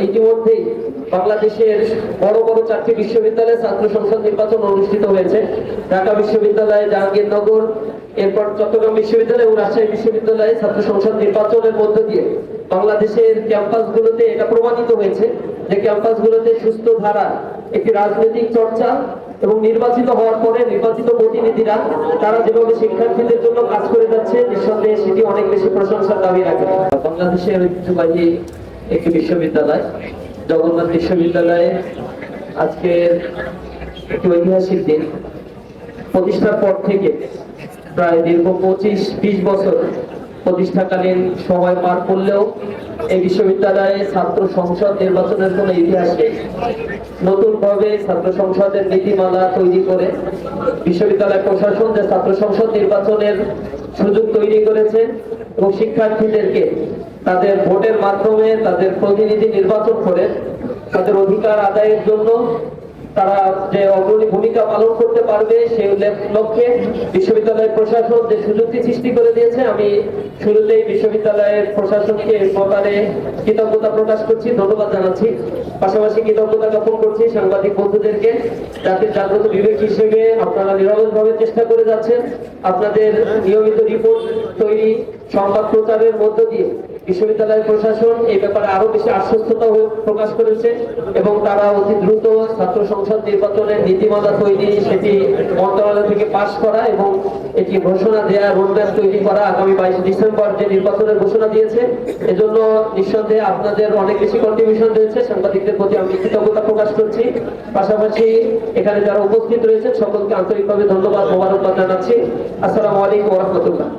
ইতিমধ্যেই বাংলাদেশের বড় বড় 4টি বিশ্ববিদ্যালয়ে ছাত্র সংসদ নির্বাচন অনুষ্ঠিত হয়েছে। ঢাকা বিশ্ববিদ্যালয়, জাহাঙ্গীরনগর, এরপর চট্টগ্রাম বিশ্ববিদ্যালয় এবং রাজশাহী বিশ্ববিদ্যালয়ে ছাত্র সংসদ নির্বাচনের মধ্য দিয়ে বাংলাদেশের ক্যাম্পাসগুলোতে এটা প্রমাণিত হয়েছে যে ক্যাম্পাসগুলোতে সুস্থ ধারা একটি রাজনৈতিক চর্চা এবং নির্বাচিত হওয়ার পরে নির্বাচিত প্রতিনিধিরা তারা যেভাবে শিক্ষার্থীদের জন্য কাজ করে যাচ্ছে, নিঃসন্দেহে সেটি অনেক বেশি প্রশংসার দাবি রাখে। বাংলাদেশের ঐতিহ্যবাহী একটি বিশ্ববিদ্যালয় জগন্নাথ বিশ্ববিদ্যালয়ে আজকে একটি ঐতিহাসিক দিন। প্রতিষ্ঠার পর থেকে প্রায় দীর্ঘ 25-20 বছর প্রতিষ্ঠাকালীন সময় পার করলেও এই বিশ্ববিদ্যালয়ে ছাত্র সংসদ নির্বাচনের কোনো ইতিহাস নেই। নতুন ভাবে ছাত্র সংসদের নীতিমালা তৈরি করে বিশ্ববিদ্যালয় প্রশাসন যে ছাত্র সংসদ নির্বাচনের সুযোগ তৈরি করেছে এবং শিক্ষার্থীদেরকে তাদের ভোটের মাধ্যমে তাদের প্রতিনিধি নির্বাচন করে তাদের অধিকার আদায়ের জন্য তারা যে অগ্রণী ভূমিকা পালন করতে পারবে সেই লক্ষ্যে বিশ্ববিদ্যালয়ের প্রশাসন যে সুযোগটি সৃষ্টি করে দিয়েছে, আমি শুরুতেই বিশ্ববিদ্যালয়ের প্রশাসনকে এই ব্যাপারে কৃতজ্ঞতা প্রকাশ করছি, ধন্যবাদ জানাচ্ছি। পাশাপাশি কৃতজ্ঞতা জ্ঞাপন করছি সাংবাদিক বন্ধুদেরকে, জাতির জাগ্রত বিবেক হিসেবে আপনারা নিরলসভাবে চেষ্টা করে যাচ্ছেন। আপনাদের নিয়মিত রিপোর্ট তৈরি, সংবাদ প্রচারের মধ্য দিয়ে বিশ্ববিদ্যালয় প্রশাসন এই ব্যাপারে আরো বেশি আশ্বস্ততা প্রকাশ করেছে এবং তারা অতি দ্রুত ছাত্র সংসদ নির্বাচনের নীতিমালা তৈরি, সেটি মন্ত্রণালয় থেকে পাশ করা এবং এটি ঘোষণা দেওয়া, রোডম্যাপ তৈরি করা আগামী 22 ডিসেম্বর যে নির্বাচনের ঘোষণা দিয়েছে। এজন্য নিঃসন্দেহে আপনাদের অনেক বেশি কন্ট্রিবিউশন রয়েছে, সাংবাদিকদের প্রতি আমি কৃতজ্ঞতা প্রকাশ করছি। পাশাপাশি এখানে যারা উপস্থিত রয়েছেন সকলকে আন্তরিকভাবে ধন্যবাদ, মোবারকবাদ জানাচ্ছি। আসসালামু আলাইকুম ওয়া রাহমাতুল্লাহ।